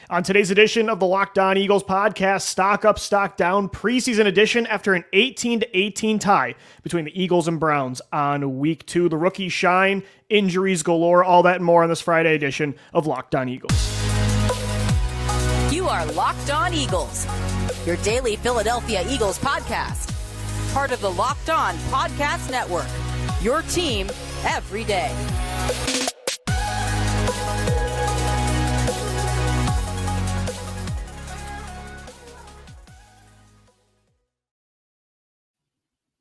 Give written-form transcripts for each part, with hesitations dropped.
On today's edition of the Locked On Eagles podcast, stock up, stock down, preseason edition after an 18-18 tie between the Eagles and Browns on week 2. The rookies shine, injuries galore, all that and more on this Friday edition of Locked On Eagles. You are Locked On Eagles, your daily Philadelphia Eagles podcast. Part of the Locked On Podcast Network, your team every day.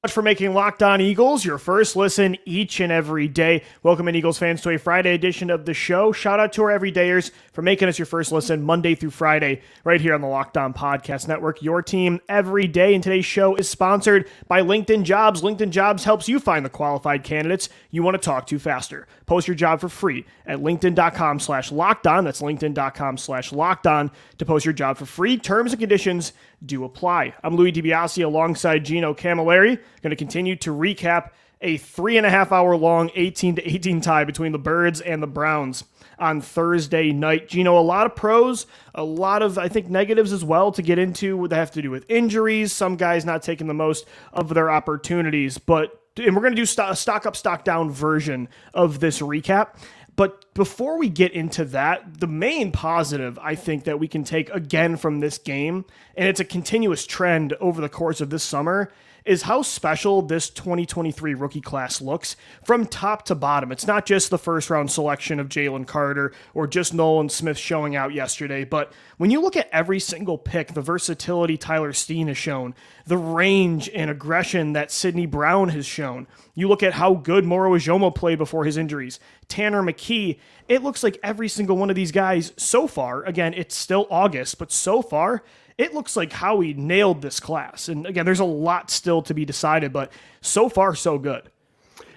For making Locked On Eagles your first listen each and every day. Welcome in, Eagles fans, to a Friday edition of the show. Shout out to our everydayers for making us your first listen Monday through Friday right here on the Locked On Podcast Network, your team every day. And today's show is sponsored by LinkedIn Jobs. LinkedIn Jobs helps you find the qualified candidates you want to talk to faster. Post your job for free at linkedin.com/lockedon. That's linkedin.com/lockedon to post your job for free. Terms and conditions do apply. I'm Louis DiBiase alongside Gino Camilleri. Going to continue to recap a 3.5 hour long 18-18 tie between the Birds and the Browns on Thursday night. Gino, a lot of pros, a lot of, I think, negatives as well to get into that have to do with injuries, some guys not taking the most of their opportunities, and we're going to do stock up, stock down version of this recap. But before we get into that, the main positive I think that we can take again from this game, and it's a continuous trend over the course of this summer, is how special this 2023 rookie class looks from top to bottom. It's not just the first round selection of Jalen Carter or just Nolan Smith showing out yesterday, but when you look at every single pick, the versatility Tyler Steen has shown, the range and aggression that Sidney Brown has shown, you look at how good Moro Ojomo played before his injuries, Tanner McKee, it looks like every single one of these guys so far, again, it's still August, but so far, it looks like Howie nailed this class. And again, there's a lot still to be decided, but so far, so good.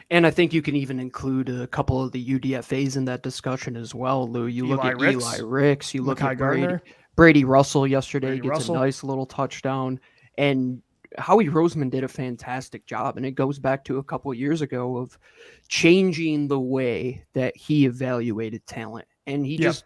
And I think you can even include a couple of the UDFAs in that discussion as well, Lou. You look at Eli Ricks, you look at Brady Russell yesterday, gets a nice little touchdown. And Howie Roseman did a fantastic job. And it goes back to a couple of years ago of changing the way that he evaluated talent. And he just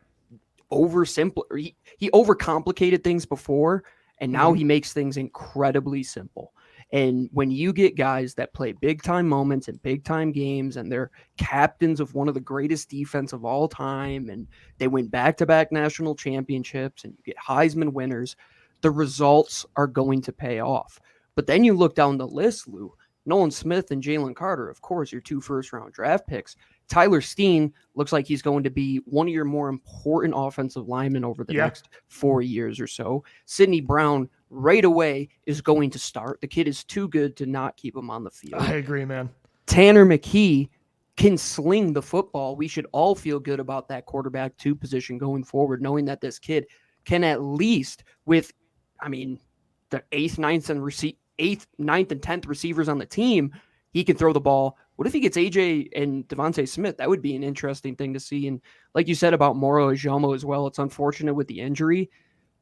he overcomplicated things before, and now he makes things incredibly simple. And when you get guys that play big time moments and big time games, and they're captains of one of the greatest defense of all time, and they win back-to-back national championships, and you get Heisman winners, the results are going to pay off. But then you look down the list, Lou, Nolan Smith and Jalen Carter, of course, your 2 first-round draft picks. Tyler Steen looks like he's going to be one of your more important offensive linemen over the next 4 years or so. Sidney Brown right away is going to start. The kid is too good to not keep him on the field. I agree, man. Tanner McKee can sling the football. We should all feel good about that quarterback 2 position going forward, knowing that this kid can at least with, the 8th, 9th, and 10th receivers on the team, he can throw the ball. What if he gets AJ and Devontae Smith? That would be an interesting thing to see. And like you said about Moro Ojomo as well, it's unfortunate with the injury,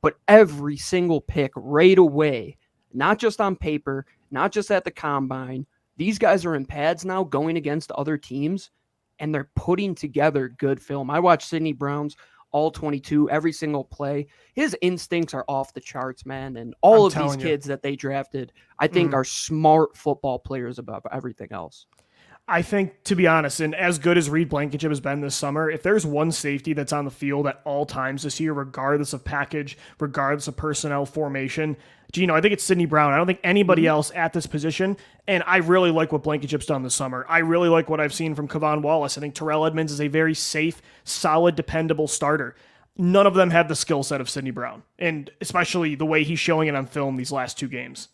but every single pick right away, not just on paper, not just at the combine, these guys are in pads now going against other teams, and they're putting together good film. I watched Sidney Brown's all 22, every single play. His instincts are off the charts, man. And all of these kids that they drafted, I think are smart football players above everything else. I think, to be honest, and as good as Reed Blankenship has been this summer, if there's one safety that's on the field at all times this year, regardless of package, regardless of personnel formation, Gino, I think it's Sidney Brown. I don't think anybody else at this position, and I really like what Blankenship's done this summer. I really like what I've seen from Kevon Wallace. I think Terrell Edmonds is a very safe, solid, dependable starter. None of them have the skill set of Sidney Brown, and especially the way he's showing it on film these last 2 games.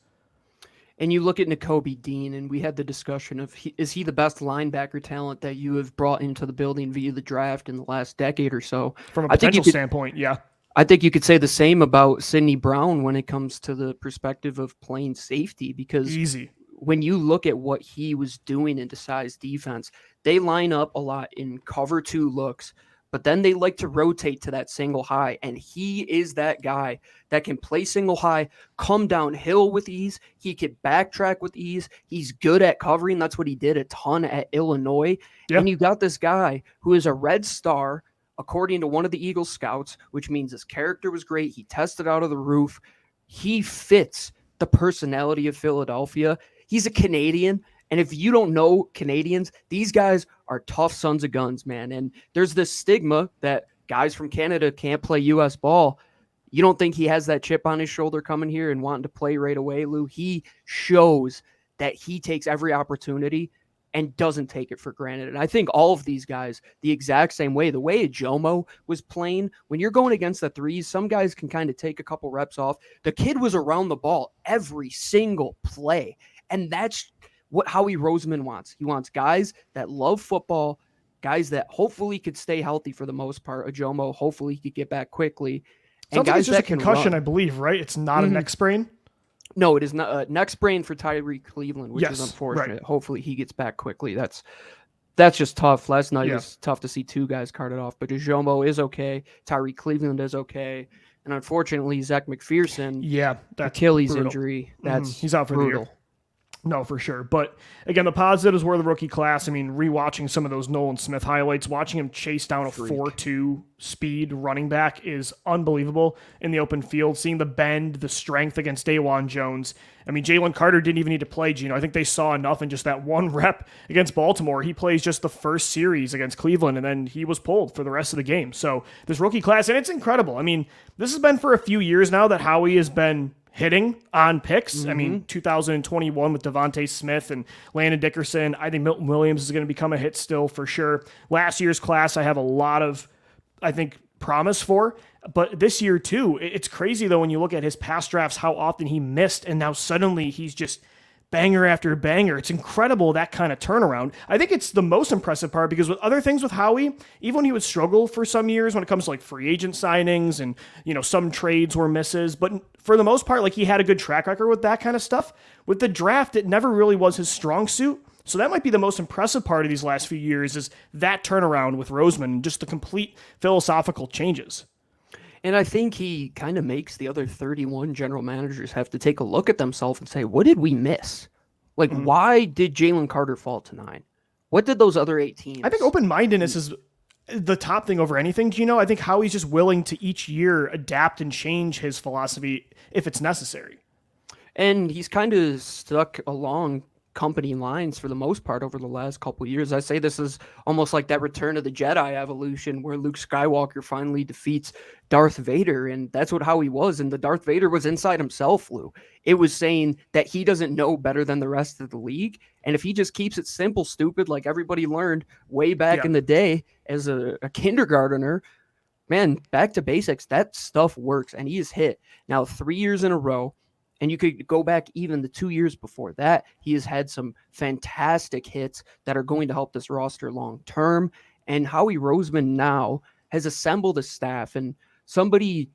And you look at Nakobe Dean, and we had the discussion of, is he the best linebacker talent that you have brought into the building via the draft in the last decade or so? From a potential standpoint, yeah. I think you could say the same about Sidney Brown when it comes to the perspective of playing safety, because when you look at what he was doing in Desai's defense, they line up a lot in cover 2 looks, but then they like to rotate to that single high, and he is that guy that can play single high, come downhill with ease. He can backtrack with ease. He's good at covering. That's what he did a ton at Illinois. Yep. And you got this guy who is a red star according to one of the Eagles scouts, which means his character was great. He tested out of the roof. He fits the personality of Philadelphia. He's a Canadian. And if you don't know Canadians, these guys are tough sons of guns, man. And there's this stigma that guys from Canada can't play U.S. ball. You don't think he has that chip on his shoulder coming here and wanting to play right away, Lou? He shows that he takes every opportunity and doesn't take it for granted. And I think all of these guys, the exact same way, the way Ojomo was playing, when you're going against the threes, some guys can kind of take a couple reps off. The kid was around the ball every single play. And that's what Howie Roseman wants. He wants guys that love football, guys that hopefully could stay healthy for the most part. Ojomo, hopefully he could get back quickly. And sounds guys like it's just that a can concussion, run. I believe, right? It's not a neck sprain. No, it is not a neck sprain for Tyree Cleveland, which is unfortunate. Right. Hopefully he gets back quickly. That's just tough. Last night was tough to see two guys carted off, but Ojomo is okay. Tyree Cleveland is okay. And unfortunately, Zech McPhearson, that's Achilles brutal. injury. That's he's out for brutal. the year. No, for sure. But again, the positives were the rookie class. I mean, rewatching some of those Nolan Smith highlights, watching him chase down a 4.2 speed running back is unbelievable in the open field. Seeing the bend, the strength against Dawan Jones. I mean, Jalen Carter didn't even need to play, Gino. I think they saw enough in just that one rep against Baltimore. He plays just the first series against Cleveland, and then he was pulled for the rest of the game. So this rookie class, and it's incredible. I mean, this has been for a few years now that Howie has been hitting on picks. I mean, 2021 with Devontae Smith and Landon Dickerson. I think Milton Williams is going to become a hit still for sure. Last year's class, I have a lot of, I think, promise for. But this year, too, it's crazy, though, when you look at his past drafts, how often he missed, and now suddenly he's just banger after banger. It's incredible, that kind of turnaround. I think it's the most impressive part because with other things with Howie, even when he would struggle for some years when it comes to like free agent signings and, you know, some trades were misses, but for the most part, like he had a good track record with that kind of stuff. With the draft, it never really was his strong suit. So that might be the most impressive part of these last few years is that turnaround with Roseman and just the complete philosophical changes. And I think he kind of makes the other 31 general managers have to take a look at themselves and say, what did we miss? Like, why did Jalen Carter fall to 9? What did those other 8 teams? I think open-mindedness is the top thing over anything, Gino. I think Howie's just willing to each year adapt and change his philosophy if it's necessary. And he's kind of stuck along company lines for the most part over the last couple of years. I say this is almost like that Return of the Jedi evolution where Luke Skywalker finally defeats Darth Vader, and that's what Howie was. And the Darth Vader was inside himself, Lou. It was saying that he doesn't know better than the rest of the league, and if he just keeps it simple, stupid, like everybody learned way back in the day as a kindergartner, man, back to basics, that stuff works, and he has hit now 3 years in a row. And you could go back even the 2 years before that. He has had some fantastic hits that are going to help this roster long term. And Howie Roseman now has assembled a staff. And somebody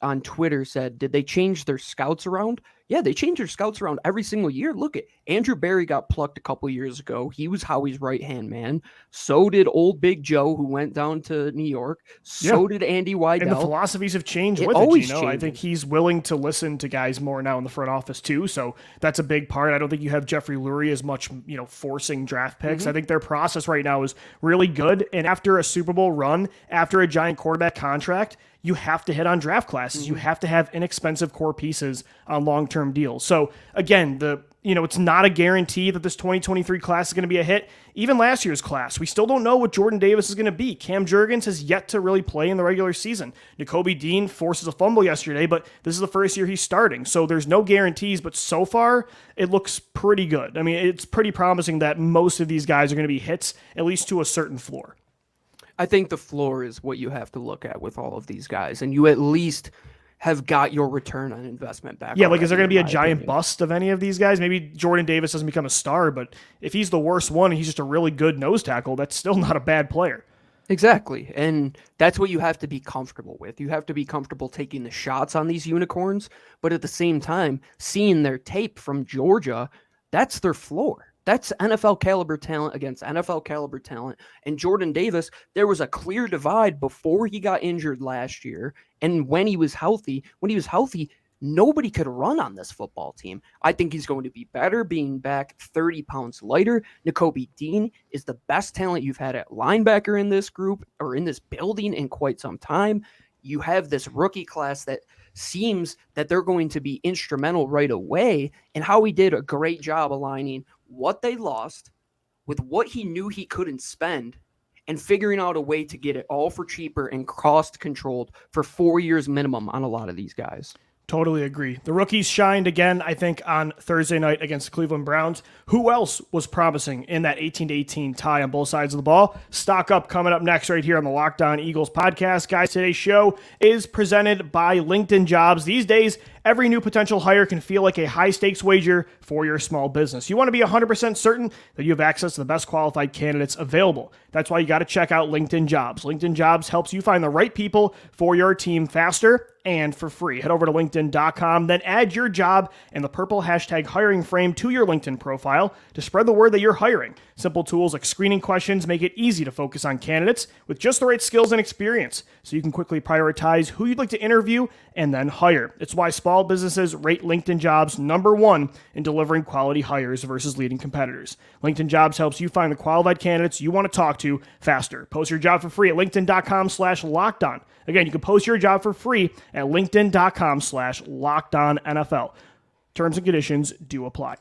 on Twitter said, did they change their scouts around? Yeah, they change their scouts around every single year. Look at Andrew Berry got plucked a couple years ago. He was Howie's right-hand man. So did old Big Joe, who went down to New York. So did Andy Weidel. And the philosophies have changed with it, you know. I think he's willing to listen to guys more now in the front office too. So that's a big part. I don't think you have Jeffrey Lurie as much, you know, forcing draft picks. I think their process right now is really good. And after a Super Bowl run, after a giant quarterback contract, you have to hit on draft classes. You have to have inexpensive core pieces on long-term deals. So again, it's not a guarantee that this 2023 class is going to be a hit. Even last year's class, we still don't know what Jordan Davis is going to be. Cam Jurgens has yet to really play in the regular season. Nakobe Dean forces a fumble yesterday, but this is the first year he's starting. So there's no guarantees, but so far it looks pretty good. I mean, it's pretty promising that most of these guys are going to be hits, at least to a certain floor. I think the floor is what you have to look at with all of these guys, and you at least have got your return on investment back. Yeah, like is there going to be a giant bust of any of these guys? Maybe Jordan Davis doesn't become a star, but if he's the worst one and he's just a really good nose tackle, that's still not a bad player. Exactly, and that's what you have to be comfortable with. You have to be comfortable taking the shots on these unicorns, but at the same time, seeing their tape from Georgia, that's their floor. That's NFL caliber talent against NFL caliber talent. And Jordan Davis, there was a clear divide before he got injured last year. And when he was healthy, Nobody could run on this football team. I think he's going to be better being back 30 pounds lighter. Nakobe Dean is the best talent you've had at linebacker in this group or in this building in quite some time. You have this rookie class that seems that they're going to be instrumental right away. And Howie did a great job aligning what they lost with what he knew he couldn't spend and figuring out a way to get it all for cheaper and cost controlled for 4 years minimum on a lot of these guys. Totally agree. The rookies shined again, I think, on Thursday night against the Cleveland Browns. Who else was promising in that 18-18 tie on both sides of the ball? Stock up coming up next right here on the Locked On Eagles podcast. Guys, today's show is presented by LinkedIn Jobs. These days, every new potential hire can feel like a high-stakes wager for your small business. You want to be 100% certain that you have access to the best qualified candidates available. That's why you got to check out LinkedIn Jobs. LinkedIn Jobs helps you find the right people for your team faster and for free. Head over to LinkedIn.com, then add your job and the purple hashtag hiring frame to your LinkedIn profile to spread the word that you're hiring. Simple tools like screening questions make it easy to focus on candidates with just the right skills and experience, so you can quickly prioritize who you'd like to interview and then hire. It's why small businesses rate LinkedIn Jobs #1 in delivering quality hires versus leading competitors. LinkedIn Jobs helps you find the qualified candidates you want to talk to faster. Post your job for free at linkedin.com/lockedon. Again, you can post your job for free at linkedin.com/lockedonnfl. Terms and conditions do apply.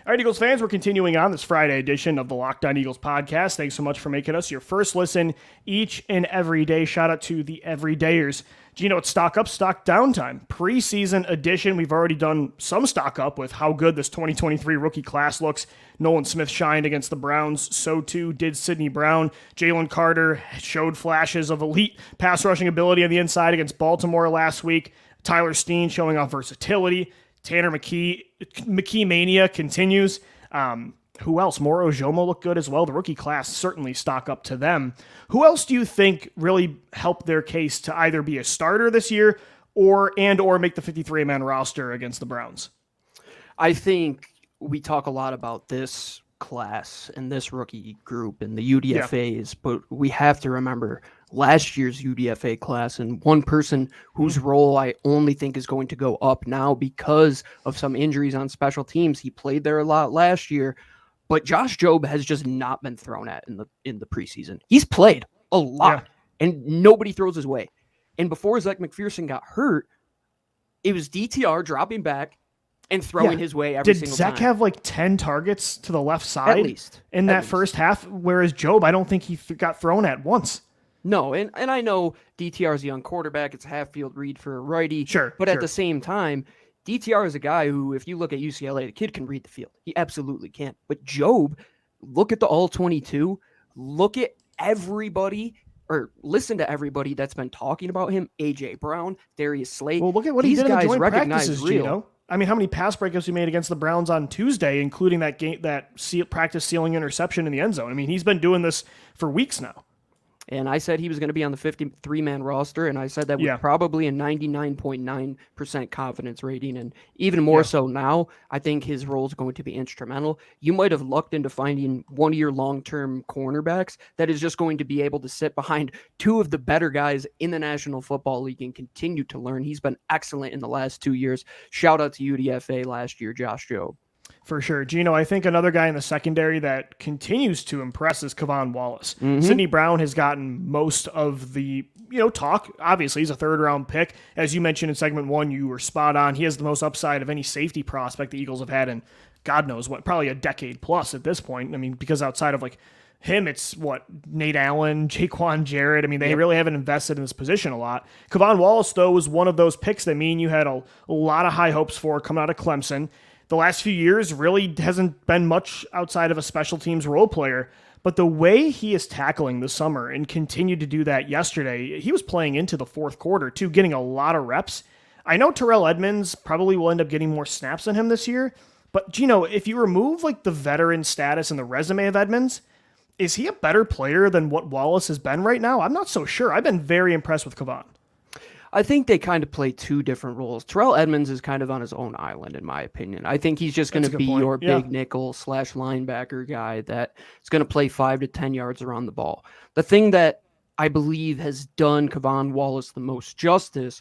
All right, Eagles fans, we're continuing on this Friday edition of the Locked On Eagles podcast. Thanks so much for making us your first listen each and every day. Shout out to the everydayers. Gino, it's stock up, stock down time. Preseason edition. We've already done some stock up with how good this 2023 rookie class looks. Nolan Smith shined against the Browns. So too did Sidney Brown. Jalen Carter showed flashes of elite pass rushing ability on the inside against Baltimore last week. Tyler Steen showing off versatility. Tanner McKee mania continues. Who else? Moro, Ojomo look good as well. The rookie class certainly stock up to them. Who else do you think really helped their case to either be a starter this year or make the 53-man roster against the Browns? I think we talk a lot about this class and this rookie group and the UDFAs, but we have to remember last year's UDFA class, and one person whose role I only think is going to go up now because of some injuries on special teams. He played there a lot last year, but Josh Jobe has just not been thrown at in the preseason. He's played a lot, and nobody throws his way. And before Zech McPhearson got hurt, it was DTR dropping back and throwing his way every single time. Did Zech have like 10 targets to the left side at least in that first half, whereas Jobe, I don't think he got thrown at once. No, and I know DTR is a young quarterback. It's a half-field read for a righty. But at the same time, DTR is a guy who, if you look at UCLA, the kid can read the field. He absolutely can. But Jobe, look at the All-22. Look at everybody, or listen to everybody that's been talking about him. A.J. Brown, Darius Slate. Well, look at what he did in the joint practices, Gino. I mean, how many pass breakups he made against the Browns on Tuesday, including that practice ceiling interception in the end zone. I mean, he's been doing this for weeks now. And I said he was going to be on the 53-man roster, and I said that with probably a 99.9% confidence rating. And even more so now, I think his role is going to be instrumental. You might have lucked into finding one of your long-term cornerbacks that is just going to be able to sit behind two of the better guys in the National Football League and continue to learn. He's been excellent in the last 2 years. Shout out to UDFA last year, Josh Jobe. For sure. Gino, I think another guy in the secondary that continues to impress is Kevon Wallace. Sidney Brown has gotten most of the talk. Obviously, he's a third-round pick. As you mentioned in segment 1, you were spot on. He has the most upside of any safety prospect the Eagles have had in God knows what, probably a decade plus at this point. I mean, because outside of him, it's Nate Allen, Jaquan Jarrett. I mean, they really haven't invested in this position a lot. Kevon Wallace, though, was one of those picks that me and you had a lot of high hopes for coming out of Clemson. The last few years really hasn't been much outside of a special teams role player, but the way he is tackling this summer and continued to do that yesterday, he was playing into the fourth quarter too, getting a lot of reps. I know Terrell Edmunds probably will end up getting more snaps than him this year, but Gino, if you remove the veteran status and the resume of Edmunds, is he a better player than what Wallace has been right now? I'm not so sure. I've been very impressed with Kevon. I think they kind of play two different roles. Terrell Edmunds is kind of on his own island, in my opinion. I think he's just going to be your big nickel / linebacker guy that is going to play 5 to 10 yards around the ball. The thing that I believe has done Kevon Wallace the most justice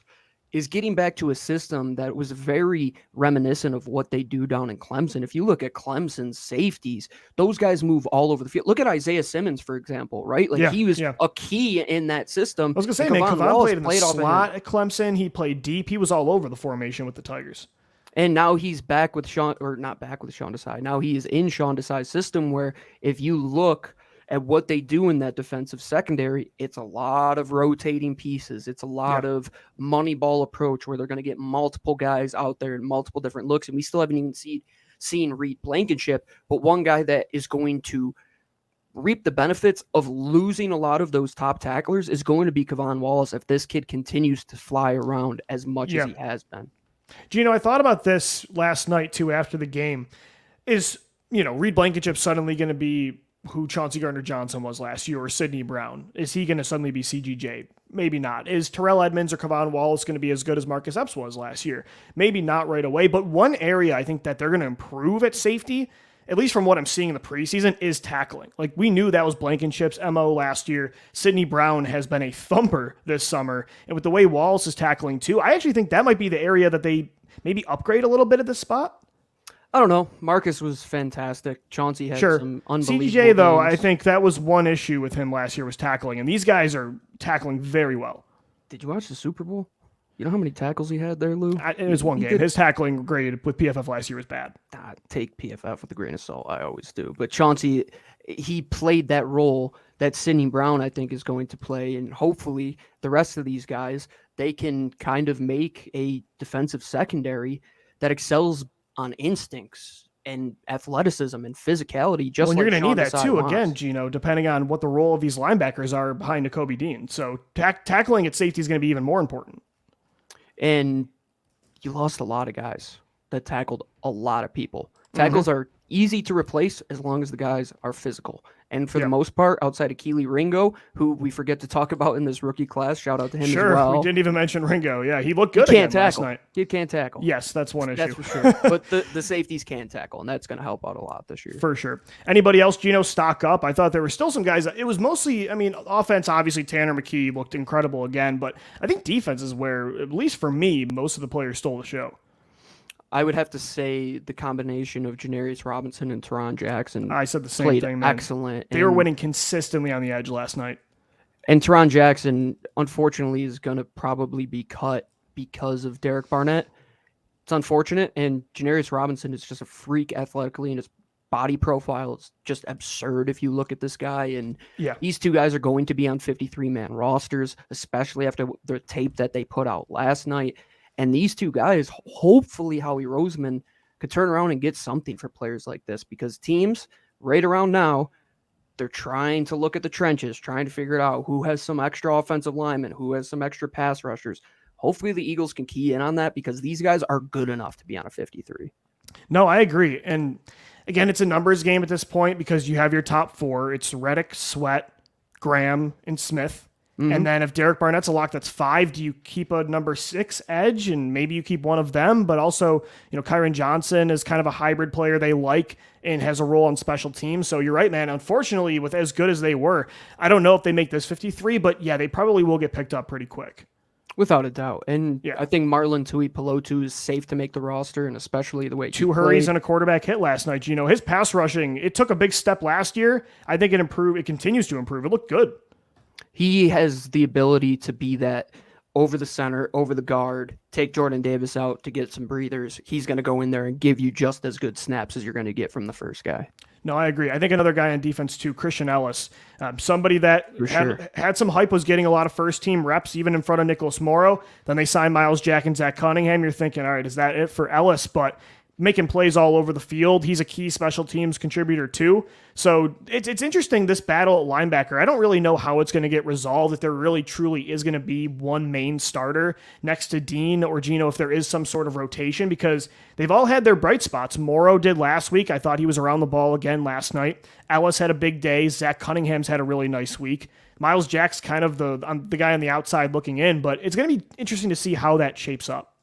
is getting back to a system that was very reminiscent of what they do down in Clemson. If you look at Clemson's safeties, those guys move all over the field. Look at Isaiah Simmons, for example, right? Like he was a key in that system. I was going to say, man, Kevon played in the slot at Clemson. He played deep. He was all over the formation with the Tigers. And now he's back with Sean Desai. Now he is in Sean Desai's system where if you look at what they do in that defensive secondary, it's a lot of rotating pieces. It's a lot of money ball approach where they're going to get multiple guys out there in multiple different looks. And we still haven't even seen Reed Blankenship, but one guy that is going to reap the benefits of losing a lot of those top tacklers is going to be Kevon Wallace if this kid continues to fly around as much as he has been. Gino, I thought about this last night too after the game. Is, Reed Blankenship suddenly going to be who Chauncey Gardner-Johnson was last year, or Sidney Brown? Is he going to suddenly be CGJ? Maybe not. Is Terrell Edmonds or Kevon Wallace going to be as good as Marcus Epps was last year? Maybe not right away, but one area I think that they're going to improve at safety, at least from what I'm seeing in the preseason, is tackling. Like, we knew that was Blankenship's MO last year. Sidney Brown has been a thumper this summer, and with the way Wallace is tackling too, I actually think that might be the area that they maybe upgrade a little bit at this spot. I don't know. Marcus was fantastic. Chauncey had some unbelievable CJ, though, games. I think that was one issue with him last year was tackling, and these guys are tackling very well. Did you watch the Super Bowl? You know how many tackles he had there, Lou? It was one game. His tackling grade with PFF last year was bad. Take PFF with a grain of salt. I always do. But Chauncey, he played that role that Sidney Brown, I think, is going to play, and hopefully the rest of these guys, they can kind of make a defensive secondary that excels on instincts and athleticism and physicality. Just you're going to need that too, again, Gino, depending on what the role of these linebackers are behind Nakobe Dean. So tackling at safety is going to be even more important. And you lost a lot of guys that tackled a lot of people. Tackles are easy to replace as long as the guys are physical. And for the most part, outside of Keely Ringo, who we forget to talk about in this rookie class, shout out to him as well. We didn't even mention Ringo. Yeah, he looked good again last night. He can't tackle. Yes, that's one issue. That's for sure. But the safeties can tackle, and that's going to help out a lot this year. For sure. Anybody else, Gino, stock up? I thought there were still some guys. It was mostly, offense, obviously, Tanner McKee looked incredible again, but I think defense is where, at least for me, most of the players stole the show. I would have to say the combination of Janarius Robinson and Teron Jackson. I said the same thing, man. Excellent. They were winning consistently on the edge last night. And Teron Jackson, unfortunately, is going to probably be cut because of Derek Barnett. It's unfortunate. And Janarius Robinson is just a freak athletically, and his body profile is just absurd if you look at this guy. And these two guys are going to be on 53-man rosters, especially after the tape that they put out last night. And these two guys, hopefully Howie Roseman could turn around and get something for players like this, because teams right around now, they're trying to look at the trenches, trying to figure it out who has some extra offensive linemen, who has some extra pass rushers. Hopefully the Eagles can key in on that, because these guys are good enough to be on a 53. No, I agree. And again, it's a numbers game at this point because you have your top four. It's Reddick, Sweat, Graham, and Smith. And then if Derek Barnett's a lock, that's 5. Do you keep a number 6 edge and maybe you keep one of them? But also, Kyron Johnson is kind of a hybrid player they like and has a role on special teams. So you're right, man. Unfortunately, with as good as they were, I don't know if they make this 53, but yeah, they probably will get picked up pretty quick. Without a doubt. And I think Marlon Tuipulotu is safe to make the roster, and especially the way 2 hurries and a quarterback hit last night. His pass rushing, it took a big step last year. I think it improved. It continues to improve. It looked good. He has the ability to be that over the center, over the guard, take Jordan Davis out to get some breathers. He's going to go in there and give you just as good snaps as you're going to get from the first guy. No, I agree. I think another guy on defense too, Christian Ellis, somebody that had some hype, was getting a lot of first-team reps, even in front of Nicholas Moro. Then they signed Myles Jack and Zach Cunningham. You're thinking, all right, is that it for Ellis? But making plays all over the field. He's a key special teams contributor too. So it's interesting, this battle at linebacker. I don't really know how it's going to get resolved, if there really truly is going to be one main starter next to Dean or Gino, if there is some sort of rotation, because they've all had their bright spots. Moro did last week. I thought he was around the ball again last night. Ellis had a big day. Zach Cunningham's had a really nice week. Myles Jack's kind of the guy on the outside looking in, but it's going to be interesting to see how that shapes up.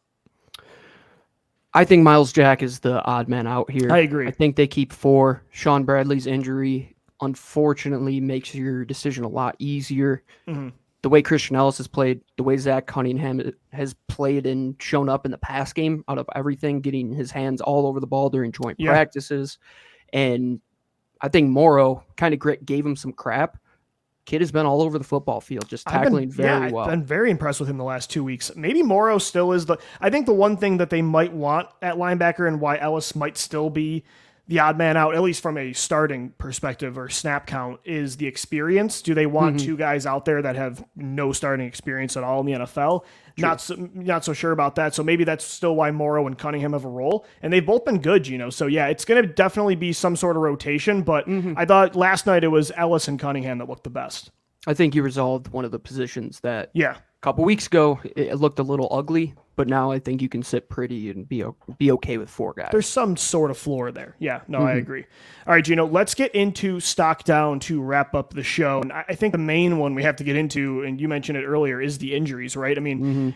I think Myles Jack is the odd man out here. I agree. I think they keep 4. Sean Bradley's injury unfortunately makes your decision a lot easier. Mm-hmm. The way Christian Ellis has played, the way Zach Cunningham has played and shown up in the pass game out of everything, getting his hands all over the ball during joint practices. And I think Moro kind of gave him some crap. Kid has been all over the football field, just tackling very well. I've been very impressed with him the last 2 weeks. Maybe Moro still is I think the one thing that they might want at linebacker and why Ellis might still be the odd man out, at least from a starting perspective or snap count, is the experience. Do they want two guys out there that have no starting experience at all in the NFL? True. Not so sure about that. So maybe that's still why Moro and Cunningham have a role. And they've both been good, So yeah, it's going to definitely be some sort of rotation. But I thought last night it was Ellis and Cunningham that looked the best. I think you resolved one of the positions that a couple weeks ago it looked a little ugly, but now I think you can sit pretty and be okay with 4 guys. There's some sort of floor there. Yeah, no, I agree. All right, Gino, let's get into stock down to wrap up the show. And I think the main one we have to get into, and you mentioned it earlier, is the injuries, right? I mean,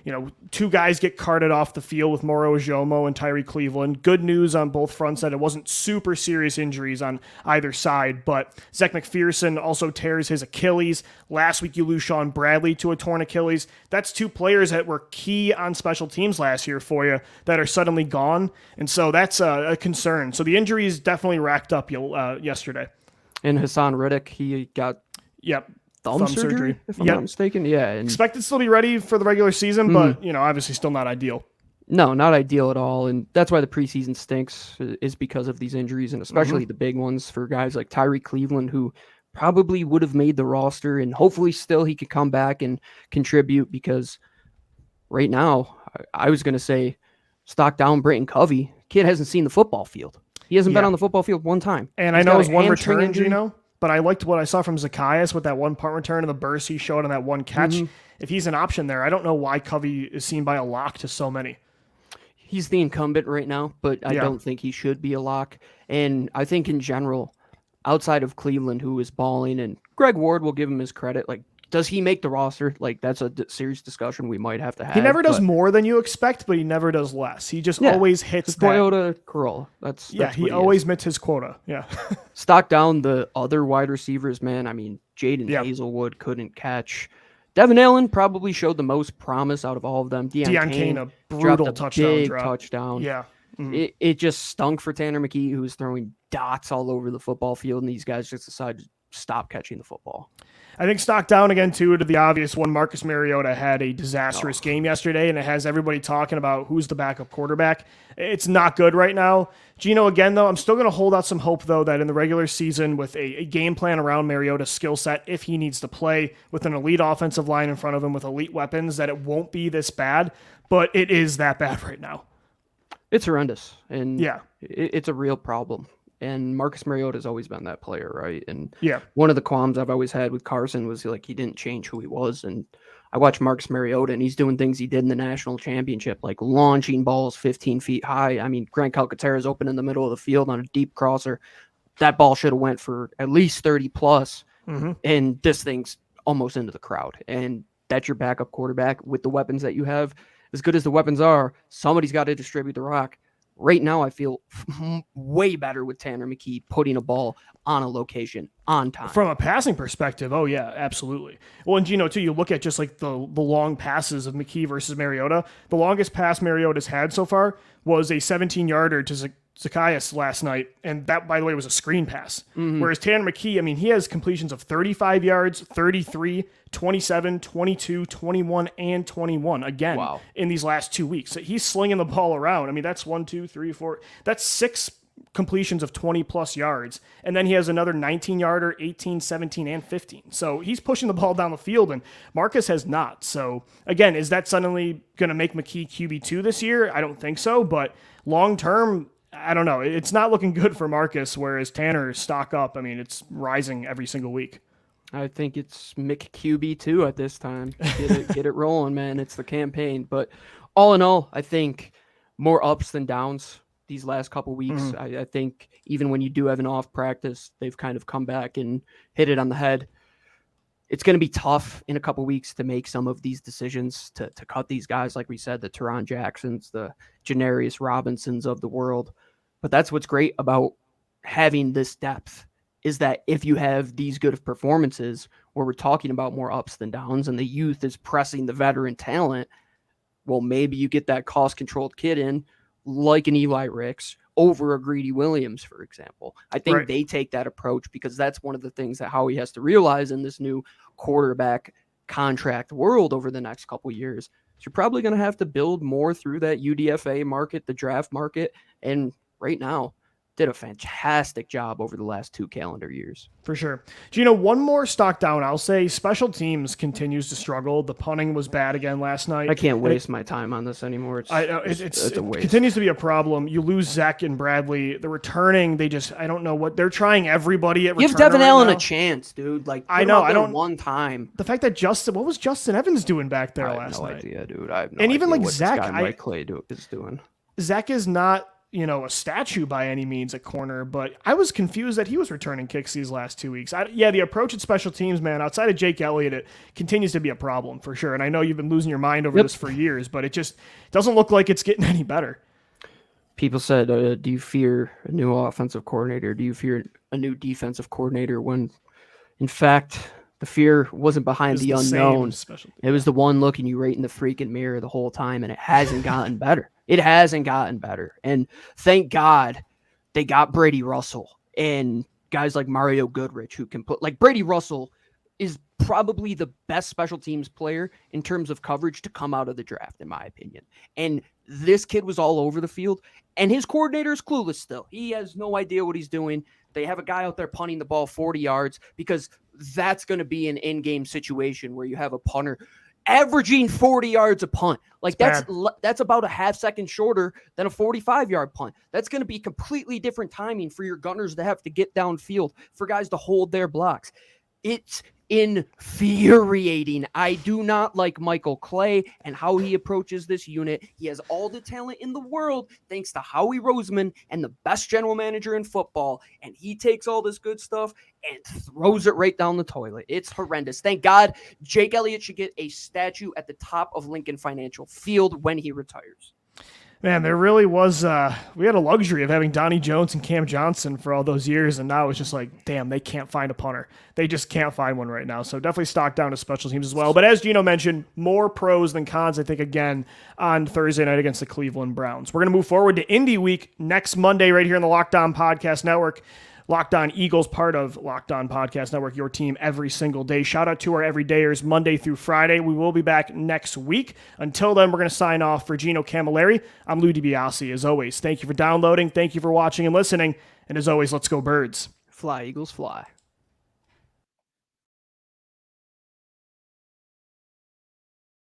2 guys get carted off the field with Moro, Ojomo, and Tyree Cleveland. Good news on both fronts that it wasn't super serious injuries on either side, but Zech McPhearson also tears his Achilles. Last week you lose Sean Bradley to a torn Achilles. That's 2 players that were key on special teams last year for you that are suddenly gone. And so that's a concern. So the injuries definitely racked up yesterday. And Hassan Reddick, he got thumb surgery, if I'm not mistaken. Yeah. And expected to still be ready for the regular season, but, obviously still not ideal. No, not ideal at all. And that's why the preseason stinks, is because of these injuries, and especially the big ones for guys like Tyree Cleveland, who probably would have made the roster, and hopefully still he could come back and contribute, because right now I was going to say stock down Britton Covey. Kid hasn't seen the football field. He hasn't been on the football field one time. And I know it was one return, but I liked what I saw from Zacchaeus with that one punt return and the burst he showed on that one catch. If he's an option there, I don't know why Covey is seen by a lock to so many. He's the incumbent right now, but I don't think he should be a lock. And I think in general, outside of Cleveland, who is balling, and Greg Ward will give him his credit. Like, does he make the roster? Like, that's a serious discussion we might have to have. He never does more than you expect, but he never does less. He just always hits that. Toyota Corolla. That's he always meets his quota. Yeah. Stock down the other wide receivers, man. I mean, Jaden Hazelwood couldn't catch. Devin Allen probably showed the most promise out of all of them. Deion Kane, a brutal touchdown. Yeah. It just stunk for Tanner McKee, who was throwing dots all over the football field, and these guys just decided to stop catching the football. I think stock down again, too, to the obvious one. Marcus Mariota had a disastrous game yesterday, and it has everybody talking about who's the backup quarterback. It's not good right now. Gino, again, though, I'm still going to hold out some hope, though, that in the regular season with a game plan around Mariota's skill set, if he needs to play with an elite offensive line in front of him with elite weapons, that it won't be this bad. But it is that bad right now. It's horrendous, and it's a real problem. And Marcus Mariota has always been that player, right? And one of the qualms I've always had with Carson was like he didn't change who he was. And I watch Marcus Mariota, and he's doing things he did in the national championship, like launching balls 15 feet high. I mean, Grant Calcaterra's open in the middle of the field on a deep crosser. That ball should have went for at least 30 plus, and this thing's almost into the crowd. And that's your backup quarterback with the weapons that you have. As good as the weapons are, somebody's got to distribute the rock. Right now, I feel way better with Tanner McKee putting a ball on a location on time. From a passing perspective, oh yeah, absolutely. Well, and Gino, too, you look at just like the long passes of McKee versus Mariota. The longest pass Mariota's had so far was a 17-yarder to Zacchaeus last night, and that, by the way, was a screen pass. Whereas Tanner McKee, I mean, he has completions of 35 yards, 33, 27, 22, 21, and 21 again in these last 2 weeks. So he's slinging the ball around. I mean, that's 1, 2, 3, 4. That's 6 completions of 20-plus yards. And then he has another 19-yarder, 18, 17, and 15. So he's pushing the ball down the field, and Marcus has not. So, again, is that suddenly going to make McKee QB2 this year? I don't think so, but long-term, I don't know. It's not looking good for Marcus, whereas Tanner stock up. I mean, it's rising every single week. I think it's McQB2 at this time. Get it rolling, man. It's the campaign. But all in all, I think more ups than downs these last couple weeks. I think even when you do have an off practice, they've kind of come back and hit it on the head. It's going to be tough in a couple weeks to make some of these decisions to cut these guys, like we said, the Teron Jacksons, the Janarius Robinsons of the world. But that's what's great about having this depth is that if you have these good of performances where we're talking about more ups than downs and the youth is pressing the veteran talent, well, maybe you get that cost-controlled kid in like an Eli Ricks over a Greedy Williams, for example. I think they take that approach because that's one of the things that Howie has to realize in this new quarterback contract world over the next couple years. So you're probably going to have to build more through that UDFA market, the draft market, and right now did a fantastic job over the last 2 calendar years. For sure. Gino, one more stock down. I'll say special teams continues to struggle. The punting was bad again last night. I can't waste my time on this anymore. It's a waste. It continues to be a problem. You lose Zech and Bradley. The returning, I don't know what, they're trying everybody at return. Give Devin right Allen now. a chance, dude. Like, I know, I don't one time. The fact that what was Justin Evans doing back there last night? I have no idea, dude. I have no and even idea like what Zach, this guy Mike Clay is doing. Zach is not, a statue by any means at corner, but I was confused that he was returning kicks these last 2 weeks. The approach at special teams, man, outside of Jake Elliott, it continues to be a problem for sure. And I know you've been losing your mind over this for years, but it just doesn't look like it's getting any better. People said, do you fear a new offensive coordinator? Do you fear a new defensive coordinator? When, in fact, the fear wasn't behind the unknown. It was the one looking you right in the freaking mirror the whole time, and it hasn't gotten better. It hasn't gotten better. And thank God they got Brady Russell and guys like Mario Goodrich who can put, like, Brady Russell is probably the best special teams player in terms of coverage to come out of the draft, in my opinion. And this kid was all over the field, and his coordinator is clueless still. He has no idea what he's doing. They have a guy out there punting the ball 40 yards because that's going to be an in-game situation where you have a punter averaging 40 yards a punt. Like, that's about a half second shorter than a 45-yard punt. That's going to be completely different timing for your gunners to have to get downfield, for guys to hold their blocks. It's infuriating. I do not like Michael Clay and how he approaches this unit. He has all the talent in the world thanks to Howie Roseman and the best general manager in football, and he takes all this good stuff and throws it right down the toilet. It's horrendous. Thank God Jake Elliott should get a statue at the top of Lincoln Financial Field when he retires. Man, there really was, we had a luxury of having Donnie Jones and Cam Johnson for all those years, and now it's just like, damn, they can't find a punter. They just can't find one right now. So definitely stock down to special teams as well. But as Gino mentioned, more pros than cons, I think, again, on Thursday night against the Cleveland Browns. We're going to move forward to Indy Week next Monday right here in the Locked On Podcast Network. Locked On Eagles, part of Locked On Podcast Network, your team every single day. Shout out to our everydayers Monday through Friday. We will be back next week. Until then, we're going to sign off. For Gino Camilleri, I'm Lou DiBiase. As always, thank you for downloading. Thank you for watching and listening. And as always, let's go Birds. Fly, Eagles, fly.